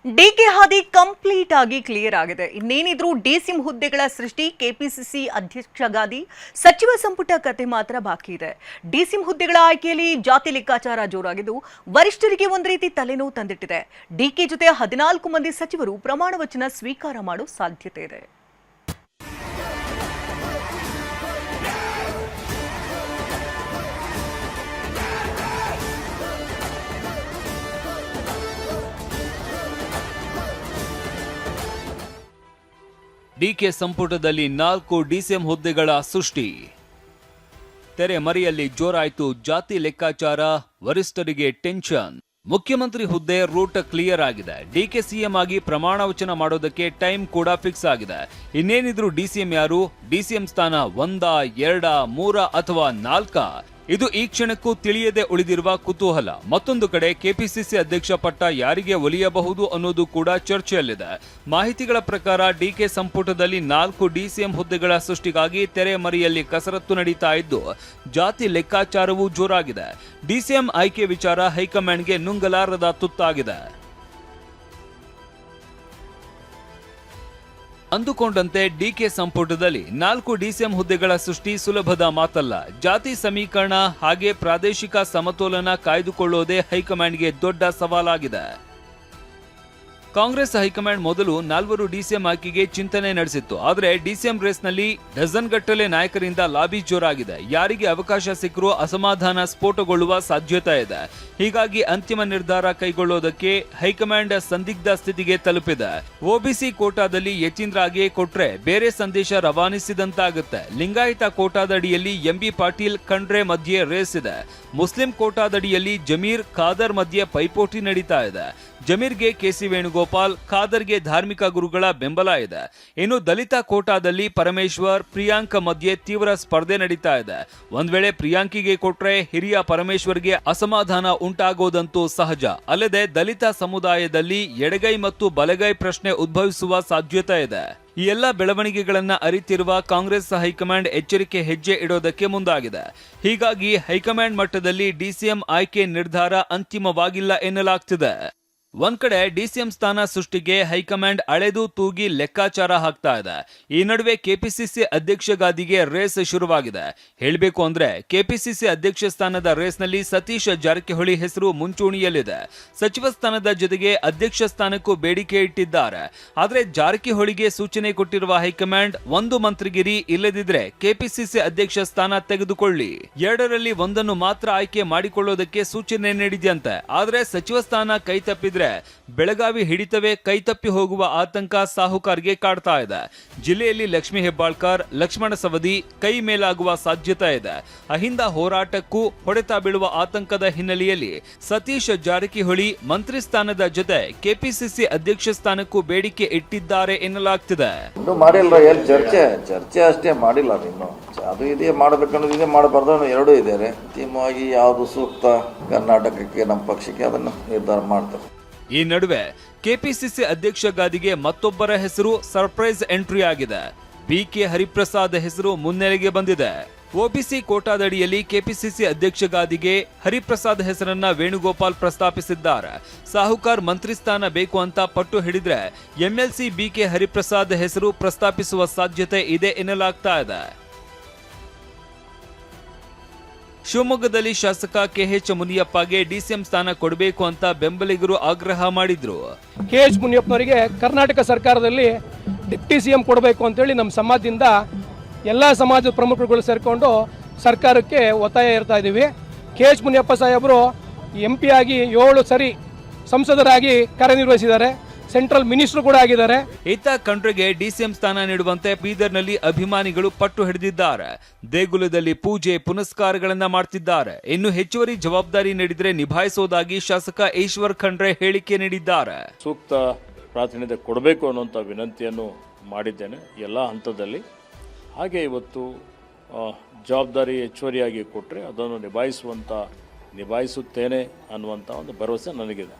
DK ಹಾದಿ complete ಆಗಿ clear ಆಗಿದೆ. ಇನ್ನೇನಿದ್ರು ಡಿಸಿಎಂ ಹುದ್ದೆಗಳ ಸೃಷ್ಟಿ, ಕೆಪಿಸಿಸಿ ಅಧ್ಯಕ್ಷಗಾದಿ, ಸಚಿವ ಸಂಪುಟ ಕತೆ ಮಾತ್ರ ಬಾಕಿ ಇದೆ. ಡಿಸಿಎಂ ಹುದ್ದೆಗಳ ಆಯ್ಕೆಯಲ್ಲಿ ಜಾತಿ ಲೆಕ್ಕಾಚಾರ ಜೋರಾಗಿದ್ದು ವರಿಷ್ಠರಿಗೆ ಒಂದು ರೀತಿ ತಲೆನೋವು ತಂದಿಟ್ಟಿದೆ. ಡಿಕೆ ಜೊತೆ 14 ಮಂದಿ ಸಚಿವರು ಪ್ರಮಾಣ ವಚನ ಸ್ವೀಕಾರ ಮಾಡೋ ಸಾಧ್ಯತೆ ಇದೆ. ಡಿಕೆ ಸಂಪುಟದಲ್ಲಿ 4 ಡಿಸಿಎಂ ಹುದ್ದೆಗಳ ಸೃಷ್ಟಿ. ತೆರೆ ಮರೆಯಲ್ಲಿ ಜೋರಾಯಿತು ಜಾತಿ ಲೆಕ್ಕಾಚಾರ, ವರಿಷ್ಠರಿಗೆ ಟೆನ್ಷನ್. ಮುಖ್ಯಮಂತ್ರಿ ಹುದ್ದೆ ರೂಟ್ ಕ್ಲಿಯರ್ ಆಗಿದೆ. ಡಿಕೆ ಸಿಎಂ ಆಗಿ ಪ್ರಮಾಣ ವಚನ ಮಾಡೋದಕ್ಕೆ ಟೈಮ್ ಕೂಡ ಫಿಕ್ಸ್ ಆಗಿದೆ. ಇನ್ನೇನಿದ್ರು ಡಿಸಿಎಂ ಯಾರು? ಡಿಸಿಎಂ ಸ್ಥಾನ 1, 2, 3 ಅಥವಾ 4? ಇದು ಈ ಕ್ಷಣಕ್ಕೂ ತಿಳಿಯದೆ ಉಳಿದಿರುವ ಕುತೂಹಲ. ಮತ್ತೊಂದು ಕಡೆ ಕೆಪಿಸಿಸಿ ಅಧ್ಯಕ್ಷ ಪಟ್ಟ ಯಾರಿಗೆ ಒಲಿಯಬಹುದು ಅನ್ನೋದು ಕೂಡ ಚರ್ಚೆಯಲ್ಲಿದೆ. ಮಾಹಿತಿಗಳ ಪ್ರಕಾರ ಡಿಕೆ ಸಂಪುಟದಲ್ಲಿ 4 ಡಿಸಿಎಂ ಹುದ್ದೆಗಳ ಸೃಷ್ಟಿಗಾಗಿ ತೆರೆಮರೆಯಲ್ಲಿ ಕಸರತ್ತು ನಡೀತಾ ಇದ್ದು ಜಾತಿ ಲೆಕ್ಕಾಚಾರವೂ ಜೋರಾಗಿದೆ. ಡಿಸಿಎಂ ಆಯ್ಕೆ ವಿಚಾರ ಹೈಕಮಾಂಡ್ಗೆ ನುಂಗಲಾರದ ತುತ್ತಾಗಿದೆ. ಅಂದುಕೊಂಡಂತೆ ಡಿಕೆ ಸಂಪುಟದಲ್ಲಿ 4 ಡಿಸಿಎಂ ಹುದ್ದೆಗಳ ಸೃಷ್ಟಿ ಸುಲಭದ ಮಾತಲ್ಲ. ಜಾತಿ ಸಮೀಕರಣ ಹಾಗೆ ಪ್ರಾದೇಶಿಕ ಸಮತೋಲನ ಕಾಯ್ದುಕೊಳ್ಳೋದೇ ಹೈಕಮಾಂಡ್ಗೆ ದೊಡ್ಡ ಸವಾಲಾಗಿದೆ. ಕಾಂಗ್ರೆಸ್ ಹೈಕಮಾಂಡ್ ಮೊದಲು 4 ಡಿಸಿಎಂ ಆಯ್ಕೆಗೆ ಚಿಂತನೆ ನಡೆಸಿತ್ತು. ಆದರೆ ಡಿಸಿಎಂ ರೇಸ್ನಲ್ಲಿ ಡಜನ್ ಗಟ್ಟಲೆ ನಾಯಕರಿಂದ ಲಾಬಿ ಜೋರಾಗಿದೆ. ಯಾರಿಗೆ ಅವಕಾಶ ಸಿಕ್ಕರೂ ಅಸಮಾಧಾನ ಸ್ಫೋಟಗೊಳ್ಳುವ ಸಾಧ್ಯತೆ ಇದೆ. ಹೀಗಾಗಿ ಅಂತಿಮ ನಿರ್ಧಾರ ಕೈಗೊಳ್ಳೋದಕ್ಕೆ ಹೈಕಮಾಂಡ್ ಸಂದಿಗ್ಧ ಸ್ಥಿತಿಗೆ ತಲುಪಿದೆ. ಒಬಿಸಿ ಕೋಟಾದಲ್ಲಿ ಯತೀಂದ್ರಗೆ ಕೊಟ್ರೆ ಬೇರೆ ಸಂದೇಶ ರವಾನಿಸಿದಂತಾಗುತ್ತೆ. ಲಿಂಗಾಯತ ಕೋಟಾದಡಿಯಲ್ಲಿ ಎಂಬಿ ಪಾಟೀಲ್ ಖಂಡ್ರೆ ಮಧ್ಯೆ ರೇಸ್ ಇದೆ. ಮುಸ್ಲಿಂ ಕೋಟಾದಡಿಯಲ್ಲಿ ಜಮೀರ್ ಖಾದರ್ ಮಧ್ಯೆ ಪೈಪೋಟಿ ನಡೀತಾ ಇದೆ. ಜಮೀರ್ಗೆ ಕೆಸಿ ವೇಣುಗೋಪಾಲ್, ಖಾದರ್ಗೆ ಧಾರ್ಮಿಕ ಗುರುಗಳ ಬೆಂಬಲ ಇದೆ. ಇನ್ನು ದಲಿತ ಕೋಟಾದಲ್ಲಿ ಪರಮೇಶ್ವರ್, ಪ್ರಿಯಾಂಕ್ ಮಧ್ಯೆ ತೀವ್ರ ಸ್ಪರ್ಧೆ ನಡೀತಾ ಇದೆ. ಒಂದ್ ವೇಳೆ ಪ್ರಿಯಾಂಕಿಗೆ ಕೊಟ್ರೆ ಹಿರಿಯ ಪರಮೇಶ್ವರ್ಗೆ ಅಸಮಾಧಾನ ಉಂಟಾಗೋದಂತೂ ಸಹಜ. ಅಲ್ಲದೆ ದಲಿತ ಸಮುದಾಯದಲ್ಲಿ ಎಡಗೈ ಮತ್ತು ಬಲಗೈ ಪ್ರಶ್ನೆ ಉದ್ಭವಿಸುವ ಸಾಧ್ಯತೆ ಇದೆ. ಈ ಎಲ್ಲ ಬೆಳವಣಿಗೆಗಳನ್ನ ಅರಿತಿರುವ ಕಾಂಗ್ರೆಸ್ ಹೈಕಮಾಂಡ್ ಎಚ್ಚರಿಕೆ ಹೆಜ್ಜೆ ಇಡೋದಕ್ಕೆ ಮುಂದಾಗಿದೆ. ಹೀಗಾಗಿ ಹೈಕಮಾಂಡ್ ಮಟ್ಟದಲ್ಲಿ ಡಿಸಿಎಂ ಆಯ್ಕೆ ನಿರ್ಧಾರ ಅಂತಿಮವಾಗಿಲ್ಲ ಎನ್ನಲಾಗ್ತಿದೆ. ಒಂದ್ ಕಡೆ ಡಿಸಿಎಂ ಸ್ಥಾನ ಸೃಷ್ಟಿಗೆ ಹೈಕಮಾಂಡ್ ಅಳೆದು ತೂಗಿ ಲೆಕ್ಕಾಚಾರ ಹಾಕ್ತಾ ಇದೆ. ಈ ನಡುವೆ ಕೆಪಿಸಿಸಿ ಅಧ್ಯಕ್ಷ ಗಾದಿಗೆ ರೇಸ್ ಶುರುವಾಗಿದೆ. ಹೇಳಬೇಕು ಅಂದ್ರೆ ಕೆಪಿಸಿಸಿ ಅಧ್ಯಕ್ಷ ಸ್ಥಾನದ ರೇಸ್ನಲ್ಲಿ ಸತೀಶ್ ಜಾರಕಿಹೊಳಿ ಹೆಸರು ಮುಂಚೂಣಿಯಲ್ಲಿದೆ. ಸಚಿವ ಸ್ಥಾನದ ಜೊತೆಗೆ ಅಧ್ಯಕ್ಷ ಸ್ಥಾನಕ್ಕೂ ಬೇಡಿಕೆ ಇಟ್ಟಿದ್ದಾರೆ. ಆದ್ರೆ ಜಾರಕಿಹೊಳಿಗೆ ಸೂಚನೆ ಕೊಟ್ಟಿರುವ ಹೈಕಮಾಂಡ್ ಒಂದು ಮಂತ್ರಿಗಿರಿ, ಇಲ್ಲದಿದ್ರೆ ಕೆಪಿಸಿಸಿ ಅಧ್ಯಕ್ಷ ಸ್ಥಾನ ತೆಗೆದುಕೊಳ್ಳಿ, 2ರಲ್ಲಿ ಒಂದನ್ನು ಮಾತ್ರ ಆಯ್ಕೆ ಮಾಡಿಕೊಳ್ಳೋದಕ್ಕೆ ಸೂಚನೆ ನೀಡಿದೆಯಂತೆ. ಆದ್ರೆ ಸಚಿವ ಸ್ಥಾನ ಕೈ ತಪ್ಪಿದ್ರೆ ಬೆಳಗಾವಿ ಹಿಡಿತವೇ ಕೈತಪ್ಪಿ ಹೋಗುವ ಆತಂಕ ಸಾಹುಕಾರ್ಗೆ ಕಾಡ್ತಾ ಇದೆ. ಜಿಲ್ಲೆಯಲ್ಲಿ ಲಕ್ಷ್ಮೀ ಹೆಬ್ಬಾಳ್ಕರ್, ಲಕ್ಷ್ಮಣ ಸವದಿ ಕೈ ಮೇಲಾಗುವ ಸಾಧ್ಯತೆ ಇದೆ. ಅಹಿಂದ ಹೋರಾಟಕ್ಕೂ ಹೊಡೆತ ಬೀಳುವ ಆತಂಕದ ಹಿನ್ನೆಲೆಯಲ್ಲಿ ಸತೀಶ್ ಜಾರಕಿಹೊಳಿ ಮಂತ್ರಿ ಸ್ಥಾನದ ಜೊತೆ ಕೆಪಿಸಿಸಿ ಅಧ್ಯಕ್ಷ ಸ್ಥಾನಕ್ಕೂ ಬೇಡಿಕೆ ಇಟ್ಟಿದ್ದಾರೆ ಎನ್ನಲಾಗ್ತಿದೆ. ಚರ್ಚೆ ಅಷ್ಟೇ ಮಾಡಿಲ್ಲ. ಇನ್ನು ಅದು ಇದೇ ಮಾಡಬೇಕನ್ನೋದು ಇದೆ, ಮಾಡಬಾರ್ದು ಎರಡೂ ಇದ್ದಾರೆ. ಅಂತಿಮವಾಗಿ ಯಾವುದು ಸೂಕ್ತ ಕರ್ನಾಟಕಕ್ಕೆ, ನಮ್ಮ ಪಕ್ಷಕ್ಕೆ ಅದನ್ನು ನಿರ್ಧಾರ ಮಾಡ್ತಾರೆ. ಈ ನಡುವೆ ಕೆಪಿಸಿಸಿ ಅಧ್ಯಕ್ಷ ಗಾದಿಗೆ ಮತ್ತೊಬ್ಬರ ಹೆಸರು ಸರ್ಪ್ರೈಸ್ ಎಂಟ್ರಿ ಆಗಿದೆ. ಬಿಕೆ ಹರಿಪ್ರಸಾದ್ ಹೆಸರು ಮುನ್ನೆಲೆಗೆ ಬಂದಿದೆ. ಒಬಿಸಿ ಕೋಟಾದಡಿಯಲ್ಲಿ ಕೆಪಿಸಿಸಿ ಅಧ್ಯಕ್ಷ ಗಾದಿಗೆ ಹರಿಪ್ರಸಾದ್ ಹೆಸರನ್ನ ವೇಣುಗೋಪಾಲ್ ಪ್ರಸ್ತಾಪಿಸಿದ್ದಾರೆ. ಸಾಹುಕಾರ್ ಮಂತ್ರಿ ಸ್ಥಾನ ಬೇಕು ಅಂತ ಪಟ್ಟು ಹಿಡಿದ್ರೆ ಎಂಎಲ್ಸಿ ಬಿಕೆ ಹರಿಪ್ರಸಾದ್ ಹೆಸರು ಪ್ರಸ್ತಾಪಿಸುವ ಸಾಧ್ಯತೆ ಇದೆ ಎನ್ನಲಾಗ್ತಾ ಇದೆ. ಶಿವಮೊಗ್ಗದಲ್ಲಿ ಶಾಸಕ ಕೆಎಚ್ ಮುನಿಯಪ್ಪಗೆ ಡಿಸಿಎಂ ಸ್ಥಾನ ಕೊಡಬೇಕು ಅಂತ ಬೆಂಬಲಿಗರು ಆಗ್ರಹ ಮಾಡಿದ್ರು. ಕೆಎಚ್ ಮುನಿಯಪ್ಪನವರಿಗೆ ಕರ್ನಾಟಕ ಸರ್ಕಾರದಲ್ಲಿ ಡಿಪ್ಟಿ ಸಿಎಂ ಕೊಡಬೇಕು ಅಂತೇಳಿ ನಮ್ಮ ಸಮಾಜದಿಂದ ಎಲ್ಲ ಸಮಾಜದ ಪ್ರಮುಖರುಗಳು ಸೇರಿಕೊಂಡು ಸರ್ಕಾರಕ್ಕೆ ಒತ್ತಾಯ ಇರ್ತಾ ಇದ್ದೀವಿ. ಕೆಎಚ್ ಮುನಿಯಪ್ಪ ಸಾಹೇಬರು MP ಆಗಿ 7 ಸರಿ ಸಂಸದರಾಗಿ ಕಾರ್ಯನಿರ್ವಹಿಸಿದ್ದಾರೆ. ಸೆಂಟ್ರಲ್ ಮಿನಿಸ್ಟರ್ ಕೂಡ ಆಗಿದ್ದಾರೆ. ಇತ್ತ ಖಂಡ್ರೆಗೆ ಡಿಸಿಎಂ ಸ್ಥಾನ ನೀಡುವಂತೆ ಬೀದರ್ನಲ್ಲಿ ಅಭಿಮಾನಿಗಳು ಪಟ್ಟು ಹಿಡಿದಿದ್ದಾರೆ. ದೇಗುಲದಲ್ಲಿ ಪೂಜೆ ಪುನಸ್ಕಾರಗಳನ್ನ ಮಾಡ್ತಿದ್ದಾರೆ. ಇನ್ನು ಹೆಚ್ಚುವರಿ ಜವಾಬ್ದಾರಿ ನೀಡಿದ್ರೆ ನಿಭಾಯಿಸೋದಾಗಿ ಶಾಸಕ ಈಶ್ವರ್ ಖಂಡ್ರೆ ಹೇಳಿಕೆ ನೀಡಿದ್ದಾರೆ. ಸೂಕ್ತ ಪ್ರಾತಿನಿಧ್ಯ ಕೊಡಬೇಕು ಅನ್ನುವಂಥ ವಿನಂತಿಯನ್ನು ಮಾಡಿದ್ದೇನೆ ಎಲ್ಲ ಹಂತದಲ್ಲಿ. ಹಾಗೆ ಇವತ್ತು ಜವಾಬ್ದಾರಿ ಹೆಚ್ಚುವರಿಯಾಗಿ ಕೊಟ್ಟರೆ ಅದನ್ನು ನಿಭಾಯಿಸುತ್ತೇನೆ ಅನ್ನುವಂಥ ಒಂದು ಭರವಸೆ ನನಗಿದೆ.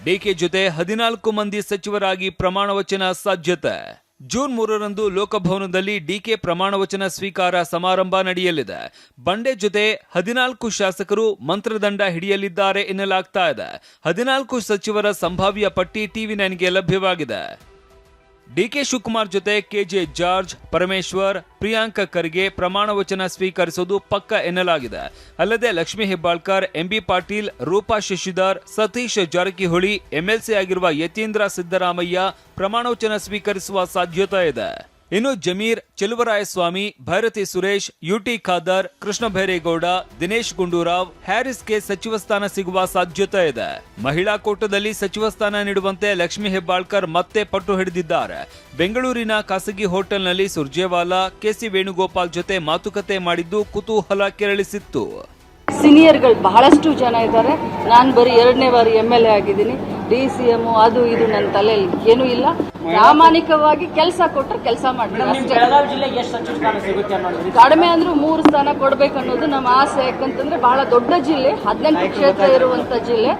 ಡಿಕೆ ಜೊತೆ 14 ಮಂದಿ ಸಚಿವರಾಗಿ ಪ್ರಮಾಣ ವಚನ ಸಾಧ್ಯತೆ. ಜೂನ್ 3ರಂದು ಲೋಕಭವನದಲ್ಲಿ ಡಿಕೆ ಪ್ರಮಾಣವಚನ ಸ್ವೀಕಾರ ಸಮಾರಂಭ ನಡೆಯಲಿದೆ. ಬಂಡೆ ಜೊತೆ 14 ಶಾಸಕರು ಮಂತ್ರದಂಡ ಹಿಡಿಯಲಿದ್ದಾರೆ ಎನ್ನಲಾಗ್ತಾ ಇದೆ. 14 ಸಚಿವರ ಸಂಭಾವ್ಯ ಪಟ್ಟಿ ಟಿವಿ9ಗೆ ಲಭ್ಯವಾಗಿದೆ. ಡಿಕೆ ಶಿವಕುಮಾರ್ ಜೊತೆ ಕೆಜೆ ಜಾರ್ಜ್, ಪರಮೇಶ್ವರ್, ಪ್ರಿಯಾಂಕ ಖರ್ಗೆ ಪ್ರಮಾಣವಚನ ಸ್ವೀಕರಿಸುವುದು ಪಕ್ಕ ಎನ್ನಲಾಗಿದೆ. ಅಲ್ಲದೆ ಲಕ್ಷ್ಮೀ ಹೆಬ್ಬಾಳ್ಕರ್, ಎಂಬಿ ಪಾಟೀಲ್, ರೂಪಾ ಶಶಿಧರ್, ಸತೀಶ್ ಜಾರಕಿಹೊಳಿ, ಎಂಎಲ್ಸಿ ಆಗಿರುವ ಯತೀಂದ್ರ ಸಿದ್ದರಾಮಯ್ಯ ಪ್ರಮಾಣವಚನ ಸ್ವೀಕರಿಸುವ ಸಾಧ್ಯತೆ ಇದೆ. ಇನ್ನು ಜಮೀರ್, ಚೆಲುವರಾಯಸ್ವಾಮಿ, ಭೈರತಿ ಸುರೇಶ್, ಯುಟಿ ಖಾದರ್, ಕೃಷ್ಣ ಭೈರೇಗೌಡ, ದಿನೇಶ್ ಗುಂಡೂರಾವ್, ಹ್ಯಾರಿಸ್ಗೆ ಸಚಿವ ಸ್ಥಾನ ಸಿಗುವ ಸಾಧ್ಯತೆ ಇದೆ. ಮಹಿಳಾ ಕೋಟಾದಲ್ಲಿ ಸಚಿವ ಸ್ಥಾನ ನೀಡುವಂತೆ ಲಕ್ಷ್ಮೀ ಹೆಬ್ಬಾಳ್ಕರ್ ಮತ್ತೆ ಪಟ್ಟು ಹಿಡಿದಿದ್ದಾರೆ. ಬೆಂಗಳೂರಿನ ಖಾಸಗಿ ಹೋಟೆಲ್ನಲ್ಲಿ ಸುರ್ಜೇವಾಲಾ, ಕೆಸಿ ವೇಣುಗೋಪಾಲ್ ಜೊತೆ ಮಾತುಕತೆ ಮಾಡಿದ್ದು ಕುತೂಹಲ ಕೆರಳಿಸಿತ್ತು. ಸೀನಿಯರ್ಗಳು ಬಹಳಷ್ಟು ಜನ ಇದ್ದಾರೆ. ನಾನು ಬರೀ 2ನೇ ಬಾರಿ MLA ಆಗಿದ್ದೀನಿ. DCM ಅದು ಇದು ನನ್ನ ತಲೆಯಲ್ಲಿ ಏನೂ ಇಲ್ಲ. ಪ್ರಾಮಾಣಿಕವಾಗಿ ಕೆಲಸ ಕೊಟ್ಟರೆ ಕೆಲಸ ಮಾಡ್ತೀನಿ. ಕಡಿಮೆ ಅಂದ್ರೂ 3 ಸ್ಥಾನ ಕೊಡ್ಬೇಕು ಅನ್ನೋದು ನಮ್ಮ ಆಸೆ. ಯಾಕಂತಂದ್ರೆ ಬಹಳ ದೊಡ್ಡ ಜಿಲ್ಲೆ, 18 ಕ್ಷೇತ್ರ ಇರುವಂತ ಜಿಲ್ಲೆ,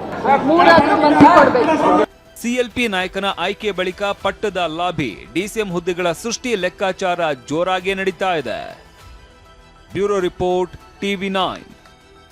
3 ಮಂದಿ ಕೊಡ್ಬೇಕು. ಸಿಎಲ್ಪಿ ನಾಯಕನ ಆಯ್ಕೆ ಬಳಿಕ ಪಟ್ಟದ ಲಾಬಿ, ಡಿಸಿಎಂ ಹುದ್ದೆಗಳ ಸೃಷ್ಟಿ ಲೆಕ್ಕಾಚಾರ ಜೋರಾಗಿ ನಡೀತಾ ಇದೆ. Bureau report, ಟಿವಿ9.